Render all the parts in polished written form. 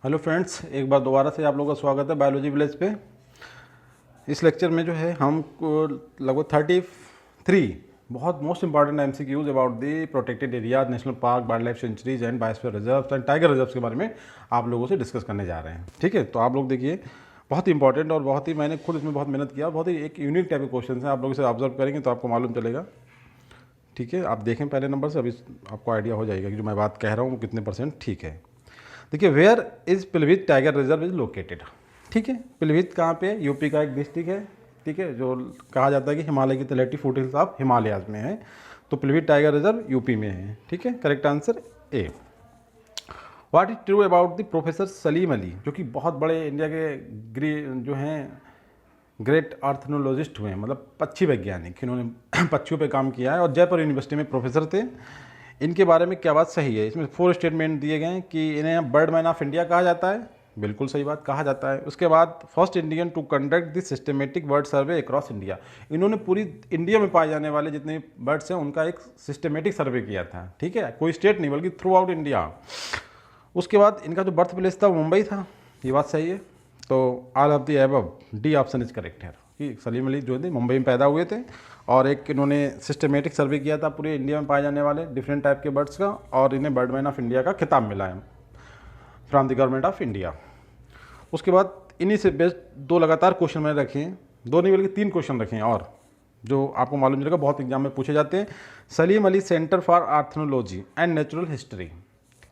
Hello friends, एक बार दोबारा से आप लोगों का स्वागत है बायोलॉजी विलेज पे। इस लेक्चर में जो है हमको लगभग 33 बहुत most important MCQs about the protected areas, national park, wildlife centuries and biosphere reserves and tiger reserves के बारे में आप लोगों से डिस्कस करने जा रहे हैं। ठीक है, तो आप लोग देखिए, बहुत ही इंपॉर्टेंट और बहुत ही मैंने खुद इसमें बहुत मेहनत किया, बहुत ही एक यूनिक टाइप के क्वेश्चन हैं। आप लोग इसे ऑब्जर्व करेंगे तो आपको मालूम चलेगा। ठीक है, आप देखें पहले नंबर से, अभी आपको आइडिया हो जाएगा कि जो मैं बात कह रहा हूँ वो कितने परसेंट ठीक है। देखिए, where is Pilibhit tiger reserve is located. ठीक है, पिलभीत कहाँ पे है? यूपी का एक डिस्ट्रिक्ट है। ठीक है, जो कहा जाता है कि हिमालय की तलहटी फुटहिल्स ऑफ हिमालयाज में है, तो पिलभीत टाइगर रिजर्व यूपी में है। ठीक है, correct answer A. What is true about the professor Salim Ali, जो कि बहुत बड़े इंडिया के जो हैं ग्रेट आर्थनोलॉजिस्ट हुए हैं, मतलब पक्षी वैज्ञानिक, इन्होंने पक्षियों पे काम किया है और जयपुर यूनिवर्सिटी में प्रोफेसर थे। इनके बारे में क्या बात सही है? इसमें 4 स्टेटमेंट दिए गए हैं कि इन्हें बर्ड मैन ऑफ इंडिया कहा जाता है। बिल्कुल सही बात, कहा जाता है। उसके बाद first Indian to conduct the systematic bird survey across India, इन्होंने पूरी इंडिया में पाए जाने वाले जितने बर्ड्स हैं उनका एक सिस्टमेटिक सर्वे किया था। ठीक है, कोई स्टेट नहीं बल्कि थ्रू आउट इंडिया। उसके बाद इनका जो बर्थ प्लेस था वो मुंबई था, ये बात सही है। तो all of the above, D option is correct है कि सलीम अली जो थे मुंबई में पैदा हुए थे और एक इन्होंने सिस्टमेटिक सर्वे किया था पूरे इंडिया में पाए जाने वाले डिफरेंट टाइप के बर्ड्स का, और इन्हें बर्डमैन ऑफ इंडिया का खिताब मिला है from the government of India. उसके बाद इन्हीं से बेस्ट 2 लगातार क्वेश्चन मैंने रखे हैं, 2 नहीं बल्कि 3 क्वेश्चन रखे हैं और जो आपको मालूम चलेगा बहुत एग्जाम में पूछे जाते हैं। Salim Ali centre for ornithology and natural history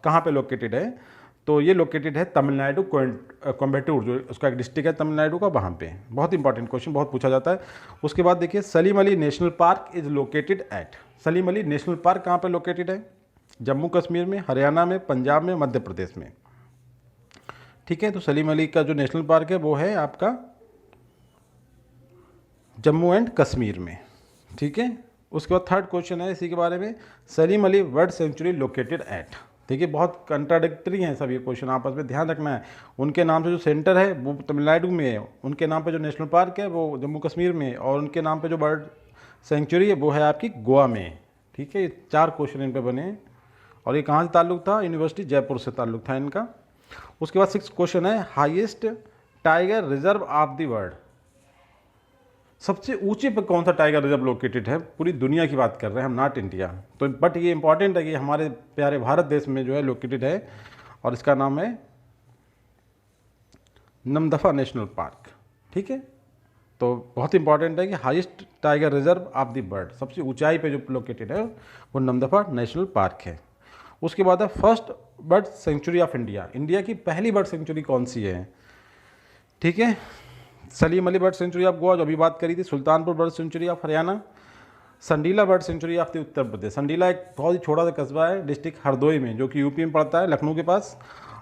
कहाँ पे लोकेटेड है? तो ये लोकेटेड है तमिलनाडु, कोयम्बटूर, जो उसका एक डिस्ट्रिक्ट है तमिलनाडु का, वहाँ पे। बहुत इंपॉर्टेंट क्वेश्चन, बहुत पूछा जाता है। उसके बाद देखिए, Salim Ali national park is located eight, Salim Ali national park कहाँ पे लोकेटेड है? जम्मू कश्मीर में, हरियाणा में, पंजाब में, मध्य प्रदेश में। ठीक है, तो सलीम अली का जो नेशनल पार्क है वो है आपका जम्मू एंड कश्मीर में। ठीक है, उसके बाद थर्ड क्वेश्चन है इसी के बारे में, Salim Ali bird sanctuary located at. देखिए, बहुत कंट्राडिक्टरी हैं सब ये क्वेश्चन, आपस में ध्यान रखना है। उनके नाम से जो सेंटर है वो तमिलनाडु में है, उनके नाम पे जो नेशनल पार्क है वो जम्मू कश्मीर में है, और उनके नाम पे जो बर्ड सेंचुरी है वो है आपकी गोवा में। ठीक है, ये 4 क्वेश्चन इन पे बने हैं और ये कहाँ से ताल्लुक था? यूनिवर्सिटी जयपुर से ताल्लुक था इनका। उसके बाद 6 क्वेश्चन है, highest tiger reserve of the world, सबसे ऊंचे पर कौन सा टाइगर रिजर्व लोकेटेड है? पूरी दुनिया की बात कर रहे हैं हम, नॉट इंडिया। तो बट ये इंपॉर्टेंट है कि हमारे प्यारे भारत देश में जो है लोकेटेड है, और इसका नाम है नमदफा नेशनल पार्क। ठीक है, तो बहुत इंपॉर्टेंट है कि highest tiger reserve of the bird, सबसे ऊंचाई पे जो लोकेटेड है वो नमदफा नेशनल पार्क है। उसके बाद है first bird sanctuary of India, India की पहली बर्ड सेंचुरी कौन सी है? ठीक है, Salim Ali bird sanctuary of Goa जो अभी बात करी थी, Sultanpur bird sanctuary of Haryana, Sandila bird sanctuary of Uttar Pradesh. Sandila एक बहुत ही छोटा सा कस्बा है डिस्ट्रिक्ट हरदोई में, जो कि यूपी में पड़ता है, लखनऊ के पास।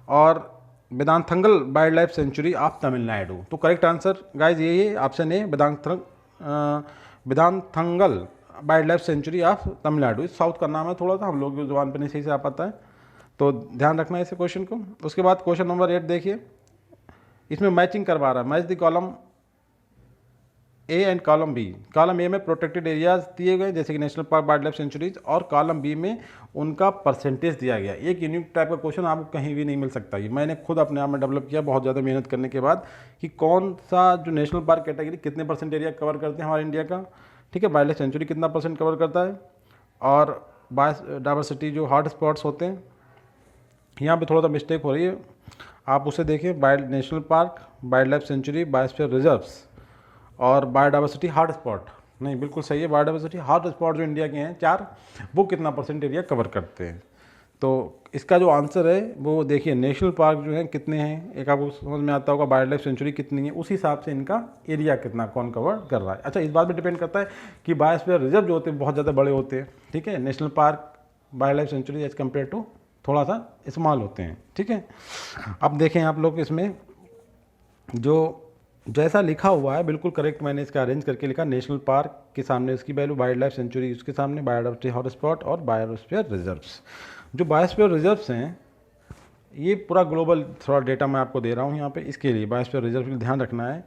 और Vedanthangal wildlife sanctuary of Tamil Nadu. तो करेक्ट आंसर गाइज यही है, option A, Vedanthangal wildlife sanctuary of Tamil Nadu. इस साउथ का नाम है, थोड़ा सा हम लोग जुबान पर नहीं सही से आ पाता है, तो ध्यान रखना है इसे क्वेश्चन को। उसके बाद क्वेश्चन नंबर 8 देखिए, इसमें मैचिंग करवा रहा है, match the column A and column B. Column A में प्रोटेक्टेड एरियाज दिए गए जैसे कि national park, wildlife sanctuaries, और कॉलम बी में उनका परसेंटेज दिया गया। एक यूनिक टाइप का क्वेश्चन आपको कहीं भी नहीं मिल सकता। ये मैंने खुद अपने आप में डेवलप किया बहुत ज़्यादा मेहनत करने के बाद, कि कौन सा जो नेशनल पार्क कैटेगरी कितने परसेंट एरिया कवर करते हैं हमारे इंडिया का। ठीक है, वाइल्ड लाइफ सेंचुरी कितना परसेंट कवर करता है, और बायोडाइवर्सिटी जो हॉट स्पॉट्स होते हैं, यहाँ पे थोड़ा सा मिस्टेक हो रही है, आप उसे देखिए। Wild national park, wildlife century, biosphere reserves और बायोडाइवर्सिटी हॉट स्पॉट, नहीं बिल्कुल सही है, बायोडाइवर्सिटी हॉट स्पॉट जो इंडिया के हैं 4, वो कितना परसेंट एरिया कवर करते हैं। तो इसका जो आंसर है वो देखिए, नेशनल पार्क जो है कितने हैं, एक आपको समझ में आता होगा, वाइल्ड लाइफ सेंचुरी कितनी है, उस हिसाब से इनका एरिया कितना कौन कवर कर रहा है। अच्छा, इस बात पर डिपेंड करता है कि बायोस्फीयर रिजर्व जो होते हैं बहुत ज़्यादा बड़े होते हैं। ठीक है, national park, wildlife sanctuary as compare to थोड़ा सा स्मॉल होते हैं। ठीक है, अब देखें आप लोग, इसमें जो जैसा लिखा हुआ है बिल्कुल करेक्ट मैंने इसका अरेंज करके लिखा। नेशनल पार्क के सामने उसकी वैल्यू, वाइल्ड लाइफ सेंचुरी उसके सामने, बायोडाइवर्सिटी हॉटस्पॉट और बायोस्फीयर रिजर्व्स। जो बायोस्फीयर रिजर्व्स हैं ये पूरा ग्लोबल थोड़ा डेटा मैं आपको दे रहा हूँ यहाँ पे, इसके लिए बायोस्फीयर रिजर्व के लिए ध्यान रखना है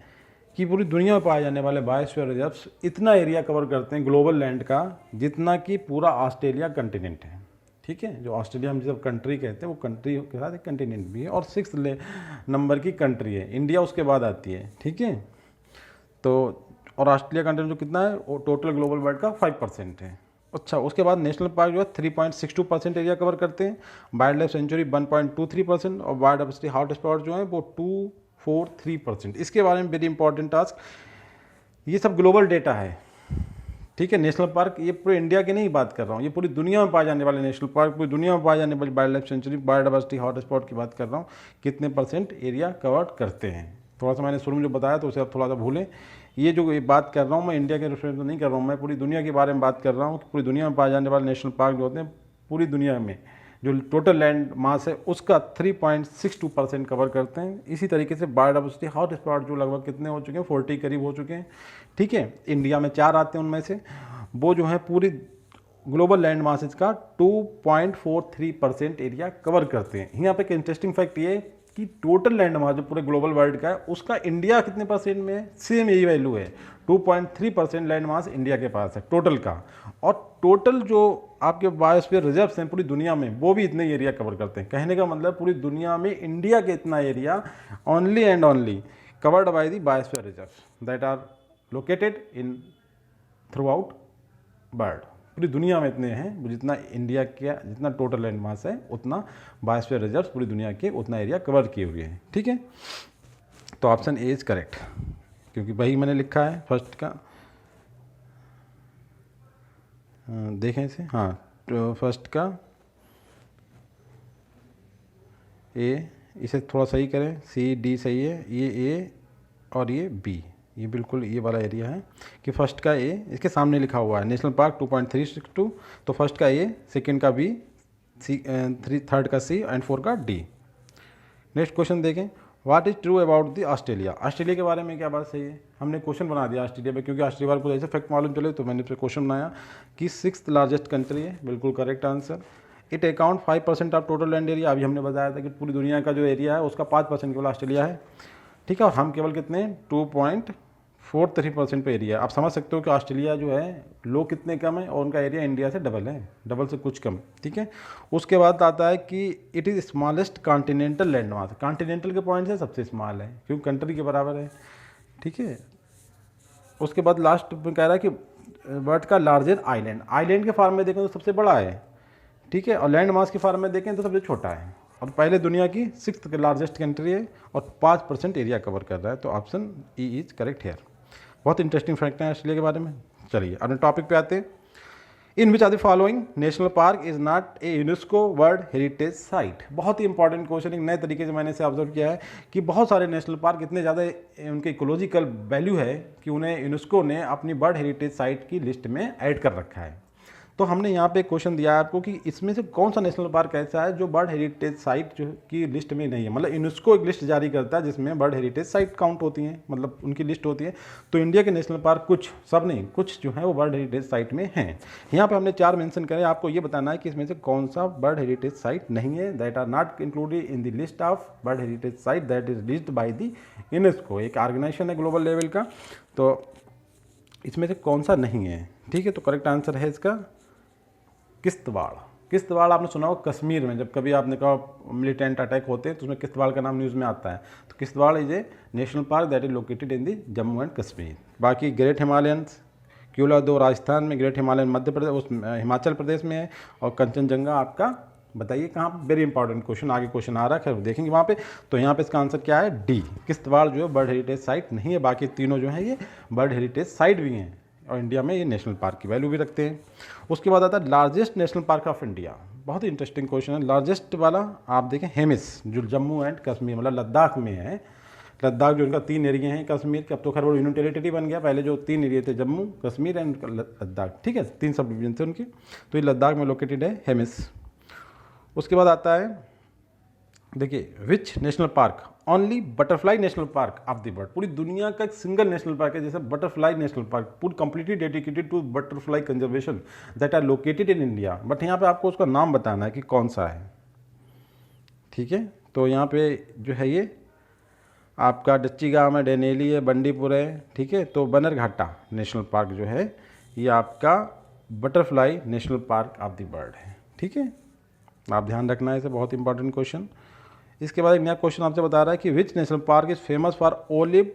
कि पूरी दुनिया में पाए जाने वाले बायोस्फीयर रिजर्व्स इतना एरिया कवर करते हैं ग्लोबल लैंड का जितना कि पूरा ऑस्ट्रेलिया कंटिनेंट है। ठीक है, जो ऑस्ट्रेलिया हम जब कंट्री कहते हैं वो कंट्री के साथ एक कंटिनेंट भी है, और 6 नंबर की कंट्री है, इंडिया उसके बाद आती है। ठीक है, तो और ऑस्ट्रेलिया कंट्री जो कितना है वो टोटल ग्लोबल वर्ल्ड का 5% है। अच्छा, उसके बाद नेशनल पार्क जो है 3.62% एरिया कवर करते हैं, वाइल्ड लाइफ सेंचुरी 1.23% और बायोडाइवर्सिटी हॉटस्पॉट जो है वो 243%। इसके बारे में वेरी इंपॉर्टेंट टास्क, ये सब ग्लोबल डेटा है। ठीक है, नेशनल पार्क ये पूरे इंडिया की नहीं बात कर रहा हूँ, ये पूरी दुनिया में पाए जाने वाले नेशनल पार्क, पूरी दुनिया में पाए जाने वाली wild life sanctuary, biodiversity hotspot की बात कर रहा हूँ, कितने % एरिया कवर करते हैं। थोड़ा सा मैंने शुरू में जो बताया तो उसे आप थोड़ा सा भूलें। ये जो ये बात कर रहा हूँ मैं इंडिया के रिफरेंस में नहीं कर रहा हूँ, मैं पूरी दुनिया के बारे में बात कर रहा हूँ कि पूरी दुनिया में पाए जाने वाले नेशनल पार्क जो होते हैं पूरी दुनिया में जो टोटल लैंड मास है उसका 3.62% कवर करते हैं। इसी तरीके से बायोडाइवर्सिटी हॉटस्पॉट जो लगभग कितने हो चुके हैं, 40 करीब हो चुके हैं। ठीक है, इंडिया में 4 आते हैं, उनमें से वो जो है पूरी ग्लोबल लैंड मासेज का 2.43% एरिया कवर करते हैं। यहाँ पे एक इंटरेस्टिंग फैक्ट ये है कि टोटल लैंड मास जो पूरे ग्लोबल वर्ल्ड का है उसका इंडिया कितने % में है, सेम यही वैल्यू है, 2.3% लैंड मास इंडिया के पास है टोटल का। और टोटल जो आपके बायोस्फीयर रिजर्व्स हैं पूरी दुनिया में वो भी इतने एरिया कवर करते हैं। कहने का मतलब पूरी दुनिया में इंडिया के इतना area only and only covered by the biosphere reserves that are located in throughout world. पूरी दुनिया में इतने हैं, जितना इंडिया का जितना टोटल लैंड मास है उतना बायोस्फीयर रिजर्व्स पूरी दुनिया के उतना एरिया कवर किए हुए हैं। ठीक है, तो ऑप्शन ए इज करेक्ट, क्योंकि वही मैंने लिखा है फर्स्ट का। देखें इसे, हाँ, तो फर्स्ट का ए, इसे थोड़ा सही करें, सी डी सही है, ये ए और ये बी, ये बिल्कुल ये वाला एरिया है कि फर्स्ट का ए इसके सामने लिखा हुआ है नेशनल पार्क 2.362, तो फर्स्ट का ए, सेकंड का बी, सी, थर्ड का सी एंड 4 का डी। नेक्स्ट क्वेश्चन देखें, what is true about the Australia. Australia के बारे में क्या बात सही है, हमने क्वेश्चन बना दिया ऑस्ट्रेलिया पे, क्योंकि ऑस्ट्रेलिया वाले को ऐसे फैक्ट मालूम चले तो मैंने क्वेश्चन बनाया कि 6th लार्जेस्ट कंट्री है, बिल्कुल correct answer. It account 5% of total land area, अभी हमने बताया था कि पूरी दुनिया का जो एरिया है उसका 5% केवल ऑस्ट्रेलिया है। ठीक है, और हम केवल कितने 2.43% पे एरिया। आप समझ सकते हो कि ऑस्ट्रेलिया जो है लोग कितने कम है और उनका एरिया इंडिया से डबल है, डबल से कुछ कम। ठीक है, उसके बाद आता है कि it is smallest continental land mass, continental के पॉइंट से सबसे स्मॉल है क्योंकि कंट्री के बराबर है। ठीक है, उसके बाद लास्ट में कह रहा है कि वर्ल्ड का लार्जेस्ट आइलैंड, आइलैंड के फार्म में देखें तो सबसे बड़ा है। ठीक है, और लैंड मास के फार्म में देखें तो सबसे छोटा है, और पहले दुनिया की 6th लार्जेस्ट कंट्री है और 5% एरिया कवर कर रहा है, तो option E is correct here. बहुत इंटरेस्टिंग फैक्ट है ऑस्ट्रेलिया के बारे में। चलिए अपने टॉपिक पे आते हैं। In which are the following national park is not a UNESCO world heritage site. बहुत ही इंपॉर्टेंट क्वेश्चन, एक नए तरीके से मैंने इसे ऑब्जर्व किया है कि बहुत सारे नेशनल पार्क इतने ज़्यादा उनके इकोलॉजिकल वैल्यू है कि उन्हें यूनेस्को ने अपनी वर्ल्ड हेरिटेज साइट की लिस्ट में ऐड कर रखा है। तो हमने यहाँ पे क्वेश्चन दिया है आपको कि इसमें से कौन सा नेशनल पार्क ऐसा है जो वर्ल्ड हेरिटेज साइट जो की लिस्ट में नहीं है। मतलब यूनेस्को एक लिस्ट जारी करता है जिसमें वर्ल्ड हेरिटेज साइट काउंट होती हैं, मतलब उनकी लिस्ट होती है। तो इंडिया के नेशनल पार्क कुछ, सब नहीं, कुछ जो है वो वर्ल्ड हेरिटेज साइट में हैं। यहाँ पे हमने 4 मेंशन करे, आपको ये बताना है कि इसमें से कौन सा वर्ल्ड हेरिटेज साइट नहीं है, that are not included in the list of world heritage site that is listed by the UNESCO. एक ऑर्गेनाइजेशन है ग्लोबल लेवल का, तो इसमें से कौन सा नहीं है। ठीक है, तो करेक्ट आंसर है इसका किश्तवाड़। किश्तवाड़ आपने सुना होगा कश्मीर में, जब कभी आपने कहा मिलिटेंट अटैक होते हैं तो उसमें किश्तवाड़ का नाम न्यूज़ में आता है। तो Kishtwar is a national park that is located in the Jammu and Kashmir. बाकी ग्रेट हिमालयंस क्यूला-2 राजस्थान में, ग्रेट हिमालयन मध्य प्रदेश उस हिमाचल प्रदेश में है, और कंचनजंगा आपका बताइए कहाँ पर। वेरी इंपॉर्टेंट क्वेश्चन, आगे क्वेश्चन आ रहा है, खैर देखेंगे वहाँ पे। तो यहाँ पे इसका आंसर क्या है, डी। किश्तवाड़ जो है वर्ल्ड हेरिटेज साइट नहीं है, बाकी तीनों जो है ये वर्ल्ड हेरिटेज साइट भी हैं और इंडिया में ये नेशनल पार्क की वैल्यू भी रखते हैं। उसके बाद आता है largest national park of India. बहुत ही इंटरेस्टिंग क्वेश्चन है। लार्जेस्ट वाला आप देखें हेमिस, जो जम्मू एंड कश्मीर मतलब लद्दाख में है। लद्दाख जो इनका 3 एरिया हैं कश्मीर के, अब तो खैर वो यूनियन टेरिटरी बन गया, पहले जो 3 एरिया थे जम्मू कश्मीर एंड लद्दाख। ठीक है, 3 सब डिवीजन थे उनके, तो ये लद्दाख में लोकेटेड है हेमिस। उसके बाद आता है देखिए which national park, only butterfly national park of the world. पूरी दुनिया का एक सिंगल नेशनल पार्क है जैसे बटरफ्लाई नेशनल पार्क, पूरी completely dedicated to butterfly conservation that are located in India. But यहाँ पे आपको उसका नाम बताना है कि कौन सा है। ठीक है, तो यहाँ पे जो है ये आपका डच्ची गांव है, डेनेली है, बंडीपुर है। ठीक है, तो बनरघाटा नेशनल पार्क जो है ये आपका butterfly national park of the world है। ठीक है, आप ध्यान रखना है, इसे बहुत इंपॉर्टेंट क्वेश्चन। इसके बाद एक नया क्वेश्चन आपसे बता रहा है कि विच national park is famous for olive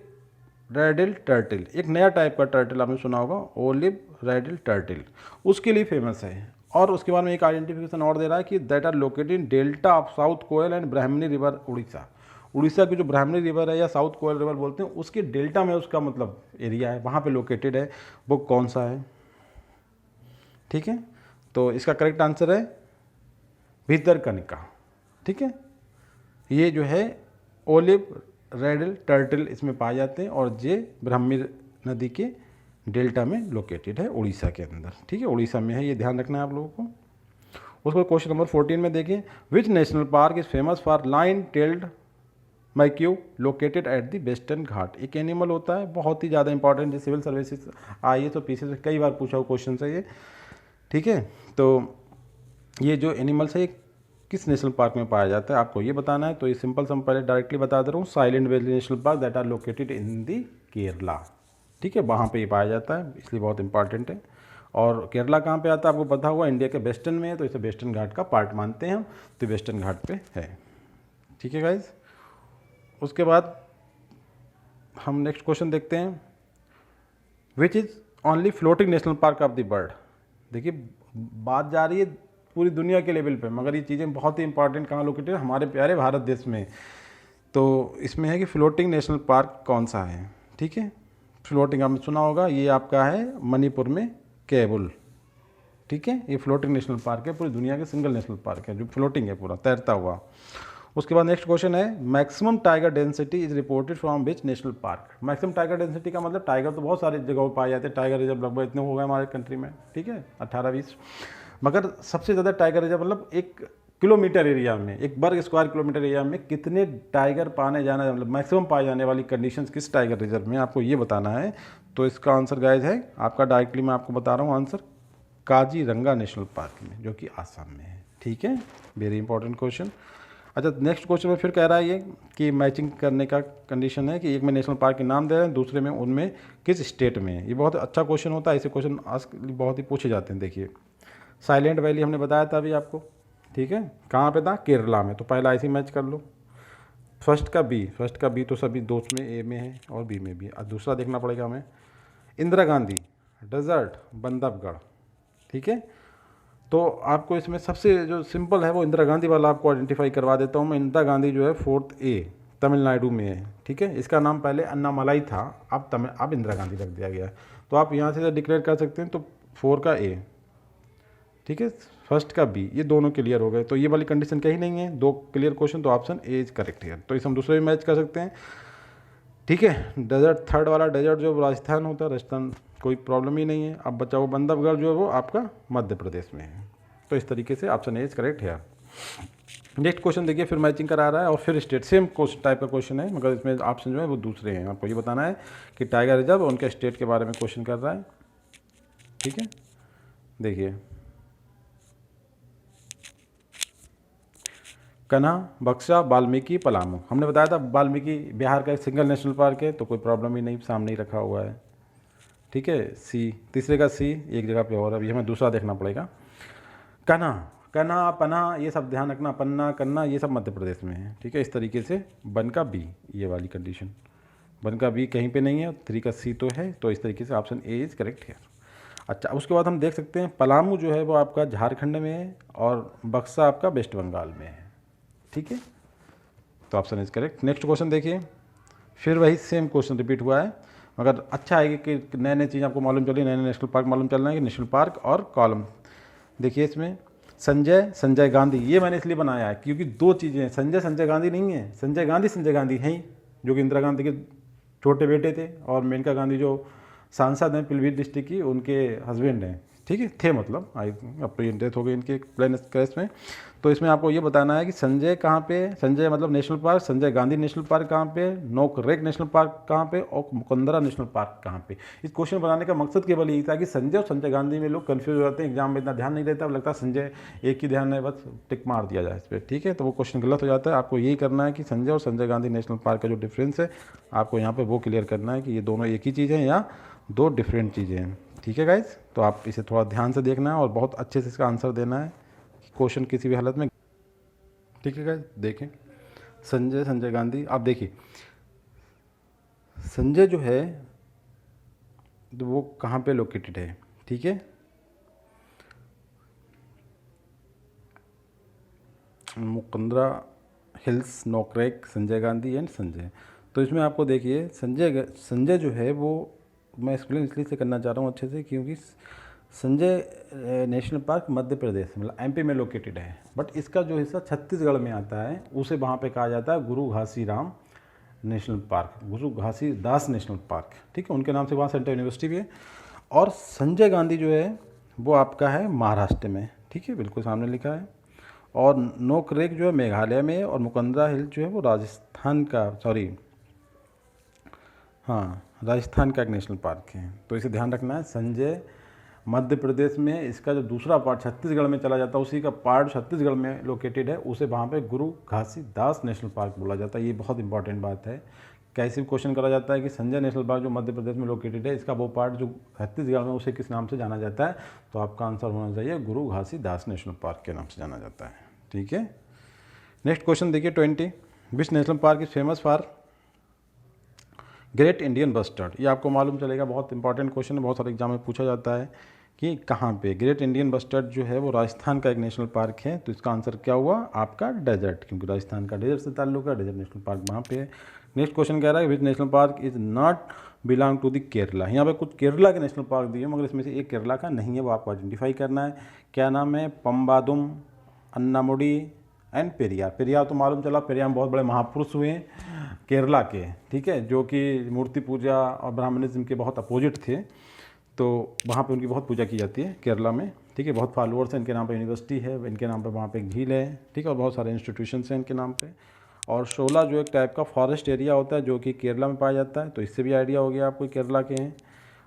radial turtle. एक नया टाइप का टर्टिल आपने सुना होगा, ओलिव रेडिल टर्टिल, उसके लिए फेमस है। और उसके बाद में एक आइडेंटिफिकेशन और दे रहा है कि that are located in delta of South Koel and Brahmani river Orissa. Orissa की जो ब्राह्मणी रिवर है या साउथ कोयल रिवर बोलते हैं, उसके डेल्टा में उसका मतलब एरिया है, वहाँ पे लोकेटेड है, वो कौन सा है। ठीक है, तो इसका करेक्ट आंसर है भितरकनिका। ठीक है, ये जो है ओलिव रेडिल टर्टल इसमें पाए जाते हैं और ये ब्राह्मणी नदी के डेल्टा में लोकेटेड है उड़ीसा के अंदर। ठीक है, उड़ीसा में है, ये ध्यान रखना है आप लोगों को। उसको क्वेश्चन नंबर 14 में देखिए, which national park is famous for lion tailed macaque located at the western Ghat. एक एनिमल होता है, बहुत ही ज़्यादा इंपॉर्टेंट है, सिविल सर्विसेज IAS और PCS से कई बार पूछा हुआ क्वेश्चन है ये। ठीक है, तो ये जो एनिमल्स है किस नेशनल पार्क में पाया जाता है, आपको ये बताना है। तो ये सिंपल से हम पहले डायरेक्टली बता दे रहा हूँ, silent valley national park that are located in the Kerala. ठीक है, वहाँ पे ये पाया जाता है, इसलिए बहुत इंपॉर्टेंट है। और केरला कहाँ पे आता है आपको पता हुआ, इंडिया के वेस्टर्न में है, तो इसे वेस्टर्न घाट का पार्ट मानते हैं हम, तो वेस्टर्न घाट पे है। ठीक है गाइज, उसके बाद हम नेक्स्ट क्वेश्चन देखते हैं, which is only floating national park of the bird. देखिए बात जा रही है पूरी दुनिया के लेवल पे, मगर ये चीज़ें बहुत ही इंपॉर्टेंट कहाँ लोकेटेड है, हमारे प्यारे भारत देश में। तो इसमें है कि फ्लोटिंग नेशनल पार्क कौन सा है। ठीक है, फ्लोटिंग आपने सुना होगा, ये आपका है मणिपुर में केबुल। ठीक है, ये फ्लोटिंग नेशनल पार्क है, पूरी दुनिया के सिंगल नेशनल पार्क है जो फ्लोटिंग है, पूरा तैरता हुआ। उसके बाद नेक्स्ट क्वेश्चन है, maximum tiger density is reported from which national park. Maximum tiger density का मतलब टाइगर तो बहुत सारी जगहों पर पाए जाते हैं, टाइगर रिजर्व लगभग इतने हो गए हमारे कंट्री में। ठीक है, 18-20, मगर सबसे ज़्यादा टाइगर रिजर्व मतलब 1 किलोमीटर एरिया में, 1 वर्ग स्क्वायर किलोमीटर एरिया में कितने टाइगर पाने जाना, मतलब मैक्सिमम पाए जाने वाली कंडीशंस किस टाइगर रिजर्व में, आपको ये बताना है। तो इसका आंसर गाइज है आपका, डायरेक्टली मैं आपको बता रहा हूँ आंसर, काजीरंगा नेशनल पार्क में, जो कि आसाम में है। ठीक है, वेरी इंपॉर्टेंट क्वेश्चन। अच्छा, नेक्स्ट क्वेश्चन में फिर कह रहा है ये कि मैचिंग करने का कंडीशन है कि एक में नेशनल पार्क के नाम दे रहे हैं, दूसरे में उनमें किस स्टेट में है। ये बहुत अच्छा क्वेश्चन होता है, ऐसे क्वेश्चन आज बहुत ही पूछे जाते हैं। देखिए साइलेंट वैली हमने बताया था अभी आपको। ठीक है, कहाँ पे था, केरला में, तो पहला ऐसे मैच कर लो। फर्स्ट का बी तो सभी दोस्त में ए में है और बी में भी। अब दूसरा देखना पड़ेगा हमें, इंदिरा गांधी डेजर्ट बंधवगढ़। ठीक है, तो आपको इसमें सबसे जो सिंपल है वो इंदिरा गांधी वाला आपको आइडेंटिफाई करवा देता हूँ मैं। इंदिरा गांधी जो है 4th A तमिलनाडु में है। ठीक है, इसका नाम पहले अन्नामलाई था, अब इंदिरा गांधी रख दिया गया है। तो आप यहाँ से डिक्लेयर कर सकते हैं, तो 4 का A, ठीक है, फर्स्ट का B, ये दोनों क्लियर हो गए। तो ये वाली कंडीशन कहीं नहीं है, 2 क्लियर क्वेश्चन, तो ऑप्शन A इज करेक्ट है। तो इसे हम दूसरे भी मैच कर सकते हैं। ठीक है, डेजर्ट थर्ड वाला डेजर्ट जो राजस्थान होता है, राजस्थान कोई प्रॉब्लम ही नहीं है। अब बचा वो बंधवगढ़ जो है वो आपका मध्य प्रदेश में है। तो इस तरीके से ऑप्शन ए इज करेक्ट है। नेक्स्ट क्वेश्चन देखिए, फिर मैचिंग करा रहा है और फिर स्टेट, सेम टाइप का क्वेश्चन है, मगर इसमें ऑप्शन जो है वो दूसरे हैं। आपको ये बताना है कि टाइगर रिजर्व उनके स्टेट के बारे में क्वेश्चन कर रहा है। ठीक है, देखिए कन्हा, बक्सा, वाल्मीकि, पलामू। हमने बताया था वाल्मीकि बिहार का एक सिंगल नेशनल पार्क है, तो कोई प्रॉब्लम ही नहीं, सामने ही रखा हुआ है। ठीक है, सी, तीसरे का सी एक जगह पे और, अभी हमें दूसरा देखना पड़ेगा। कन्हा, कन्हा, पन्हा, ये सब ध्यान रखना, पन्ना, कन्ना, ये सब मध्य प्रदेश में है। ठीक है, इस तरीके से वन का बी, ये वाली कंडीशन, वन का बी कहीं पे नहीं है, 3 का सी तो है। तो इस तरीके से ऑप्शन ए इज करेक्ट है। अच्छा, उसके बाद हम देख सकते हैं पलामू जो है वो आपका झारखंड में है और बक्सा आपका वेस्ट बंगाल में है। ठीक है, तो option is correct. Next question देखिए, फिर वही सेम क्वेश्चन रिपीट हुआ है, मगर अच्छा है कि नए नए चीज़ आपको मालूम चली, नए नए नेशनल पार्क मालूम चल रहे हैं कि नेशनल पार्क और कॉलम। देखिए इसमें संजय गांधी, ये मैंने इसलिए बनाया है क्योंकि 2 चीज़ें हैं, संजय गांधी नहीं है, संजय गांधी हैं ही, जो कि इंदिरा गांधी के छोटे बेटे थे, और मेनका गांधी जो सांसद हैं पीलीभीत डिस्ट्रिक्ट की, उनके हस्बैंड हैं। ठीक है, थे मतलब, अब तो ये डेथ हो गई इनके प्लेन क्रैश में। तो इसमें आपको ये बताना है कि संजय कहाँ पे, संजय मतलब national park, Sanjay Gandhi national park कहाँ पे, नोकरेक नेशनल पार्क कहाँ पे, और मुकंदरा नेशनल पार्क कहाँ पे। इस क्वेश्चन बनाने का मकसद केवल यही था कि संजय और संजय गांधी में लोग कन्फ्यूज हो जाते हैं, एग्जाम में इतना ध्यान नहीं रहता, लगता है संजय एक ही ध्यान है, बस टिक मार दिया जाए इस पर। ठीक है, तो वो क्वेश्चन गलत हो जाता है। आपको यही करना है कि संजय और संजय गांधी नेशनल पार्क का जो डिफरेंस है, आपको यहाँ पर वो क्लियर करना है कि ये दोनों एक ही चीज़ हैं या 2 डिफरेंट चीज़ें हैं। ठीक है गाइज, तो आप इसे थोड़ा ध्यान से देखना है और बहुत अच्छे से इसका आंसर देना है, क्वेश्चन किसी भी हालत में ठीक है गाइस, देखें संजय गांधी, आप देखिए संजय जो है तो वो कहाँ पे लोकेटेड है, ठीक है, मुकंदरा हिल्स, नोकरेक, संजय गांधी एंड संजय। तो इसमें आपको देखिए संजय जो है वो मैं एक्सप्लेन इसलिए से करना चाह रहा हूँ अच्छे से, क्योंकि संजय नेशनल पार्क मध्य प्रदेश मतलब एमपी में लोकेटेड है, बट इसका जो हिस्सा छत्तीसगढ़ में आता है उसे वहाँ पे कहा जाता है गुरु घासीराम नेशनल पार्क, गुरु घासीदास नेशनल पार्क, ठीक है, उनके नाम से वहाँ सेंट्रल यूनिवर्सिटी भी है। और संजय गांधी जो है वो आपका है महाराष्ट्र में, ठीक है, बिल्कुल सामने लिखा है। और नोकरेक जो है मेघालय में, और मुकंदरा हिल जो है वो राजस्थान का, सॉरी हाँ राजस्थान का एक नेशनल पार्क है। तो इसे ध्यान रखना है, संजय मध्य प्रदेश में, इसका जो दूसरा पार्ट छत्तीसगढ़ में चला जाता है, उसी का पार्ट छत्तीसगढ़ में लोकेटेड है, उसे वहाँ पे गुरु घासीदास नेशनल पार्क बोला जाता है। ये बहुत इंपॉर्टेंट बात है, कैसे भी क्वेश्चन करा जाता है कि संजय नेशनल पार्क जो मध्य प्रदेश में लोकेटेड है, इसका वो पार्ट जो छत्तीसगढ़ में उसे किस नाम से जाना जाता है, तो आपका आंसर होना चाहिए गुरु घासीदास नेशनल पार्क के नाम से जाना जाता है, ठीक है। नेक्स्ट क्वेश्चन देखिए 20, विच national park is famous for great Indian bustard. ये आपको मालूम चलेगा, बहुत इंपॉर्टेंट क्वेश्चन है, बहुत सारे एग्जाम में पूछा जाता है कि कहाँ पे। ग्रेट इंडियन बस्टर्ड जो है वो राजस्थान का एक नेशनल पार्क है, तो इसका आंसर क्या हुआ आपका डेजर्ट, क्योंकि राजस्थान का डेजर्ट से ताल्लुक है, डेजर्ट नेशनल पार्क वहाँ पे है। नेक्स्ट क्वेश्चन कह रहा है which national park is not belong to the Kerala. यहाँ पे कुछ केरला के नेशनल पार्क दिए, मगर इसमें से एक केरला का नहीं है, वो आपको आइडेंटिफाई करना है। क्या नाम है, पम्बादुम, अन्नामुडी एंड पेरियार। पेरियार तो मालूम चला, पेरियार में बहुत बड़े महापुरुष हुए केरला के, ठीक है, जो कि मूर्ति पूजा और ब्राह्मणिज्म के बहुत अपोजिट थे, तो वहाँ पे उनकी बहुत पूजा की जाती है केरला में, ठीक है, बहुत फॉलोअर्स हैं इनके नाम पे, यूनिवर्सिटी है इनके नाम पे, वहाँ पे एक झील है, ठीक है, और बहुत सारे इंस्टीट्यूशंस हैं इनके नाम पे। और शोला जो एक टाइप का फॉरेस्ट एरिया होता है जो कि केरला में पाया जाता है, तो इससे भी आइडिया हो गया आपको केरला के हैं।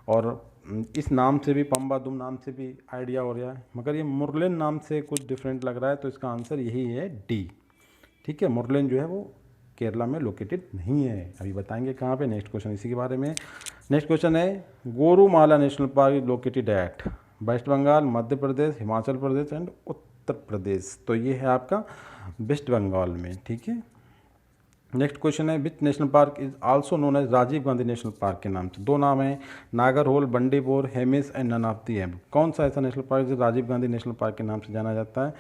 और इस नाम से भी, पम्बादुम नाम से भी आइडिया हो रहा है, मगर ये मुरलेन नाम से कुछ डिफरेंट लग रहा है, तो इसका आंसर यही है डी, ठीक है। मुरलेन जो है वो केरला में लोकेटेड नहीं है, अभी बताएंगे कहाँ पे। नेक्स्ट क्वेश्चन इसी के बारे में। नेक्स्ट क्वेश्चन है Gorumara national park is located at west Bengal, Madhya Pradesh, Himachal Pradesh and Uttar Pradesh. तो ये है आपका वेस्ट बंगाल में, ठीक है। नेक्स्ट क्वेश्चन है which national park is also known as Rajiv Gandhi national park के नाम से। दो नाम है, Nagarhole, Bandipur, Hemis and none of the above. कौन सा ऐसा नेशनल पार्क जो राजीव गांधी नेशनल पार्क के नाम से जाना जाता है,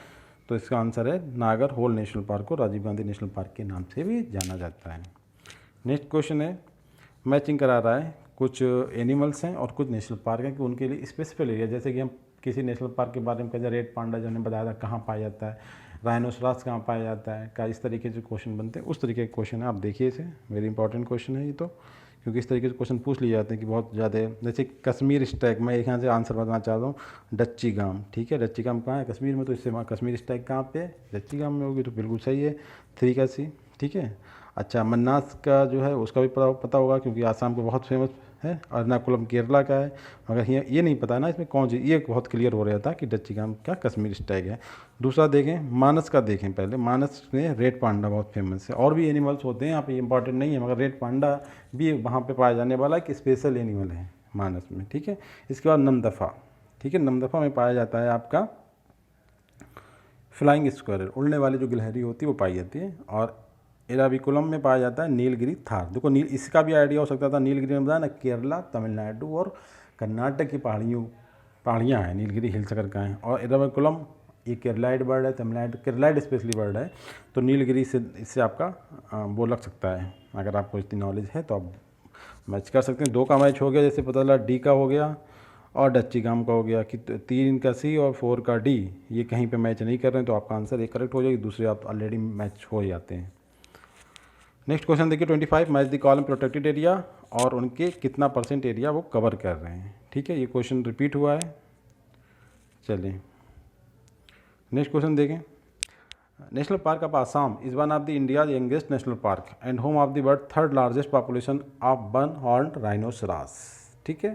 तो इसका आंसर है नागरहोल नेशनल पार्क को राजीव गांधी नेशनल पार्क के नाम से भी जाना जाता है। नेक्स्ट क्वेश्चन है, मैचिंग करा रहा है, कुछ एनिमल्स हैं और कुछ नेशनल पार्क हैं कि उनके लिए स्पेसिफिक एरिया, जैसे कि हम किसी नेशनल पार्क के बारे में कहते हैं, रेड पांडा जो हमने बताया था कहाँ पाया जाता है, राइनोसरास कहाँ पाया जाता है, का इस तरीके से क्वेश्चन बनते हैं, उस तरीके के क्वेश्चन है, आप देखिए इसे, वेरी इंपॉर्टेंट क्वेश्चन है ये तो, क्योंकि इस तरीके से क्वेश्चन पूछ लिए जाते हैं कि बहुत ज़्यादा। जैसे कश्मीर स्टैग, मैं एक यहाँ से आंसर बताना चाहता हूँ, डच्ची गाम, ठीक है, डच्ची गाम कहाँ है, कश्मीर में, तो इससे वहाँ कश्मीर स्टैग कहाँ पे है, डच्ची गाम में होगी, तो बिल्कुल सही है, 3 का C, ठीक है। अच्छा, मन्नास का जो है उसका भी पता होगा, क्योंकि आसाम का बहुत फेमस है, एर्नाकुलम केरला का है, मगर ये नहीं पता ना इसमें कौन सी, ये बहुत क्लियर हो रहा था कि डच्ची गाम का कश्मीर स्टैग है। दूसरा देखें, मानस का देखें पहले, मानस में रेड पांडा बहुत फेमस है, और भी एनिमल्स होते हैं यहाँ पे, इंपॉर्टेंट नहीं है, मगर रेड पांडा भी वहाँ पे पाया जाने वाला एक स्पेशल एनिमल है मानस में, ठीक है। इसके बाद नमदफा, ठीक है, नमदफा में पाया जाता है आपका फ्लाइंग स्क्वायरल, उड़ने वाली जो गिलहरी होती है वो पाई जाती है। और एराविकुलम में पाया जाता है नीलगिरी थार। देखो इसका भी आइडिया हो सकता था, नीलगिरी में बताया ना, केरला, तमिलनाडु और कर्नाटक की पहाड़ियाँ हैं, नीलगिरी हिल्स अगर का है। और एराविकुलम ये केरलाइड बर्ड है, तमिलनाडु केरलाइड स्पेशली बर्ड है, तो नीलगिरी से इससे आपका वो लग सकता है, अगर आपको इतनी नॉलेज है तो आप मैच कर सकते हैं। 2 का मैच हो गया, जैसे पता चला डी का हो गया और डच्ची गाम का हो गया, कि 3 का C और 4 का D, ये कहीं पे मैच नहीं कर रहे हैं, तो आपका आंसर एक करेक्ट हो जाएगी, दूसरे आप ऑलरेडी मैच हो जाते हैं। नेक्स्ट क्वेश्चन देखिए 25, match the column protected area, और उनके कितना % एरिया वो कवर कर रहे हैं, ठीक है, ये क्वेश्चन रिपीट हुआ है। चलिए नेक्स्ट क्वेश्चन देखें, national park of Assam is one of the India youngest national park and home of the world 3rd largest population of one horned rhinoceros, ठीक है।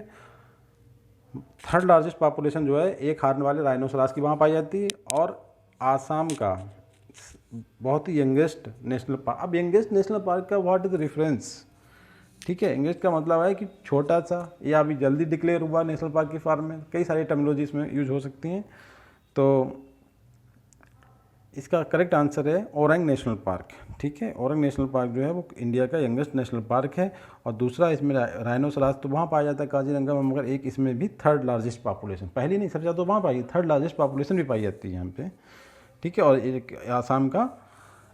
3rd लार्जेस्ट पॉपुलेशन जो है एक हार्न वाले राइनोसरास की वहाँ पाई जाती है, और आसाम का बहुत ही यंगेस्ट नेशनल पार्क। अब यंगेस्ट नेशनल पार्क का व्हाट इज रेफरेंस, ठीक है, यंगेस्ट का मतलब है कि छोटा सा, या अभी जल्दी डिक्लेयर हुआ नेशनल पार्क की फॉर्म में, कई सारी टर्मिनोलॉजी इसमें यूज हो सकती हैं। तो इसका करेक्ट आंसर है ओरंग नेशनल पार्क। ठीक है, ओरंग नेशनल पार्क जो है वो इंडिया का यंगेस्ट नेशनल पार्क है। और दूसरा इसमें राइनोसरास तो वहाँ पाया जाता है काजीरंगा में, मगर एक इसमें भी थर्ड लार्जेस्ट पॉपुलेशन, पहली नहीं सबसे ज़्यादा तो वहाँ पाई, थर्ड लार्जेस्ट पॉपुलेशन भी पाई जाती है यहाँ पे। ठीक है, और एक आसाम का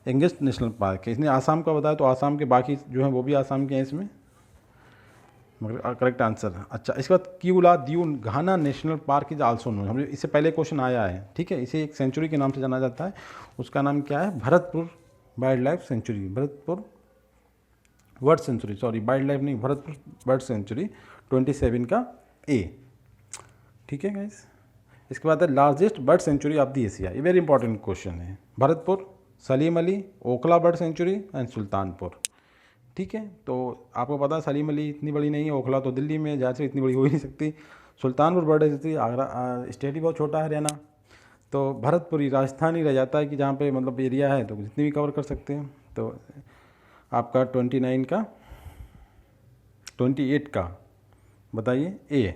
यंगेस्ट नेशनल पार्क है। इसने आसाम का बताया तो आसाम के बाकी जो है वो भी आसाम के हैं इसमें, मगर करेक्ट आंसर। अच्छा, इसके बाद Keoladeo Ghana national park is also known, हमें इससे पहले क्वेश्चन आया है। ठीक है, इसे एक सेंचुरी के नाम से जाना जाता है, उसका नाम क्या है, Bharatpur wild life sanctuary, Bharatpur bird sanctuary, sorry wild life नहीं, भरतपुर बर्ड सेंचुरी 27 का ए। ठीक है गाइस, इसके बाद है largest bird sanctuary of the Asia, ये वेरी इंपॉर्टेंट क्वेश्चन है। Bharatpur, Salim Ali, Okhla bird sanctuary and Sultanpur. ठीक है, तो आपको पता है सलीम अली इतनी बड़ी नहीं है, ओखला तो दिल्ली में, जहाँ से इतनी बड़ी हो ही नहीं सकती। Sultanpur bird sanctuary Agra state ही बहुत छोटा है हरियाणा। तो भरतपुरी राजस्थान ही रह जाता है कि जहाँ पे मतलब एरिया है तो जितनी भी कवर कर सकते हैं। तो आपका 28 का बताइए ए।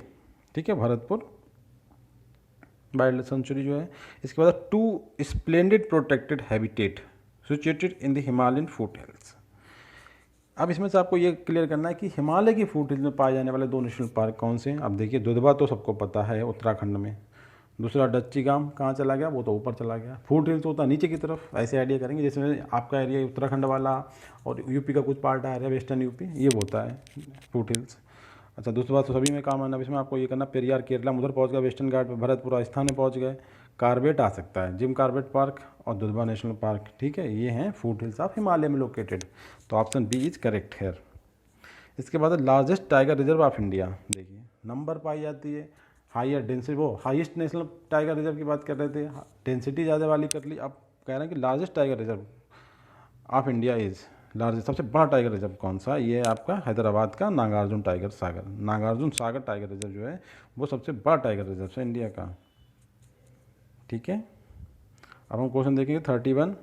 ठीक है, भरतपुर वाइल्ड लाइफ सेंचुरी जो है। इसके बाद 2 splendid protected habitat situated in the Himalayan foot hills. अब इसमें से आपको ये क्लियर करना है कि हिमालय की फूट हिल्स में पाए जाने वाले 2 नेशनल पार्क कौन से हैं। अब देखिए, दुधवा तो सबको पता है उत्तराखंड में, दूसरा डच्ची गाम कहाँ चला गया, वो तो ऊपर चला गया। फूट हिल्स होता है नीचे की तरफ, ऐसे आइडिया करेंगे जिसमें आपका एरिया उत्तराखंड वाला और यूपी का कुछ पार्ट आ रहा है, वेस्टर्न यूपी, ये होता है फूट हिल्स। अच्छा, दूसरी बात तो सभी में काम आना, अब इसमें आपको ये करना, पेरियार केरला में उधर पहुँच गया, वेस्टर्न घाट पे भरतपुर राजस्थान में पहुँच गए, कार्बेट आ सकता है, जिम कार्बेट पार्क और दुधवा नेशनल पार्क। ठीक है, ये हैं फूट हिल्स ऑफ हिमालय में लोकेटेड, तो option B is correct here. इसके बाद largest tiger reserve of India, देखिए नंबर पाई जाती है, हाइयर डेंसिटी, वो हाईएस्ट नेशनल टाइगर रिजर्व की बात कर रहे थे, डेंसिटी ज़्यादा वाली कर ली, अब कह रहे हैं कि largest tiger reserve of India is largest, सबसे बड़ा टाइगर रिजर्व कौन सा, ये है आपका हैदराबाद का नागार्जुन टाइगर सागर, नागार्जुन सागर टाइगर रिजर्व जो है वो सबसे बड़ा टाइगर रिजर्व है इंडिया का। ठीक है, अब हम क्वेश्चन देखेंगे 31,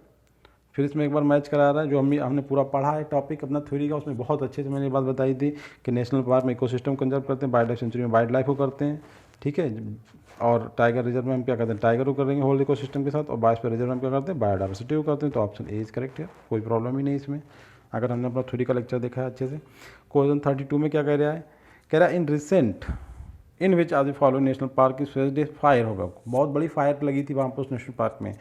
फिर इसमें एक बार मैच करा रहा है जो हमने पूरा पढ़ा है टॉपिक अपना थ्योरी का, उसमें बहुत अच्छे से मैंने बात बताई थी कि नेशनल पार्क में इकोसिस्टम कंजर्व करते हैं, वाइल्ड लाइफ सेंचुरी में वाइल्ड लाइफ को करते हैं। ठीक है, और टाइगर रिजर्व में हम क्या करते हैं, टाइगर को करेंगे होल इकोसिस्टम के साथ, और बायोस्फीयर रिजर्व में हम क्या करते हैं, बायोडाइवर्सिटी को करते हैं। तो ऑप्शन ए इज करेक्ट है, कोई प्रॉब्लम ही नहीं इसमें, अगर हमने अपना थ्योरी का लेक्चर देखा है अच्छे से। क्वेश्चन 32 में क्या कह रहा है, कह रहा है इन रिसेंट इन विच आज follow national park is faced fire होगा, बहुत बड़ी फायर लगी थी वहाँ पर उस नेशनल पार्क में,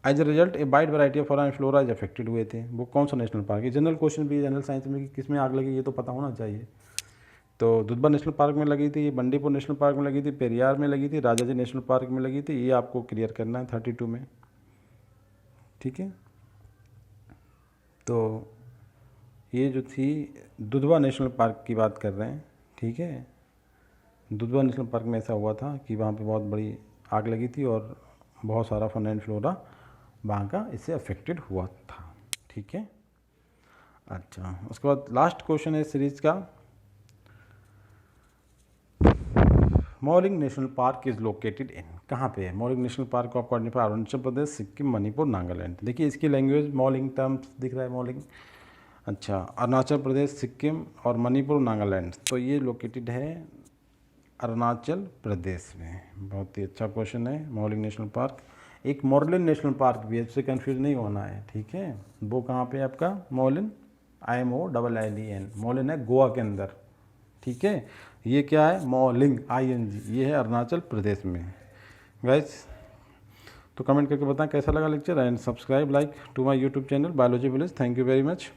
as a result a wide variety of fauna and flora is affected हुए थे। वो कौन सा नेशनल पार्क है, जनरल क्वेश्चन भी जनरल साइंस में कि किस में आग लगी ये तो पता होना चाहिए। तो दुधवा नेशनल पार्क में लगी थी, बंडीपुर नेशनल पार्क में लगी थी, पेरियार में लगी थी, राजाजी नेशनल पार्क में लगी थी, ये आपको क्लियर करना है 32 में। ठीक है, तो ये जो थी दुधवा नेशनल पार्क की बात कर रहे हैं। ठीक है, दुधवा नेशनल पार्क में ऐसा हुआ था कि वहाँ पे बहुत बड़ी आग लगी थी और बहुत सारा फन एंड फ्लोरा वहाँ का इससे अफेक्टेड हुआ था। ठीक है, अच्छा उसके बाद लास्ट क्वेश्चन है सीरीज का, Mouling national park is located in, कहाँ पे है मौलिंग नेशनल पार्क को आपको आइडेंटिफाई, अरुणाचल प्रदेश, सिक्किम, मणिपुर, नागालैंड। देखिए इसकी लैंग्वेज मौलिंग टर्म्स दिख रहा है, मौलिंग। अच्छा, अरुणाचल प्रदेश, सिक्किम और मणिपुर, नागालैंड, तो ये लोकेटेड है अरुणाचल प्रदेश में। बहुत ही अच्छा क्वेश्चन है। मौलिंग नेशनल पार्क, एक मोरलिन नेशनल पार्क भी है, इससे कंफ्यूज नहीं होना है। ठीक है, वो कहाँ पे है आपका, मौलिन, IMOLLIN, मौलिन है गोवा के अंदर। ठीक है, ये क्या है, मौलिंग ING, ये है अरुणाचल प्रदेश में। गाइस तो कमेंट करके बताएं कैसा लगा lecture, and subscribe like to my YouTube channel biology village. Thank you very much.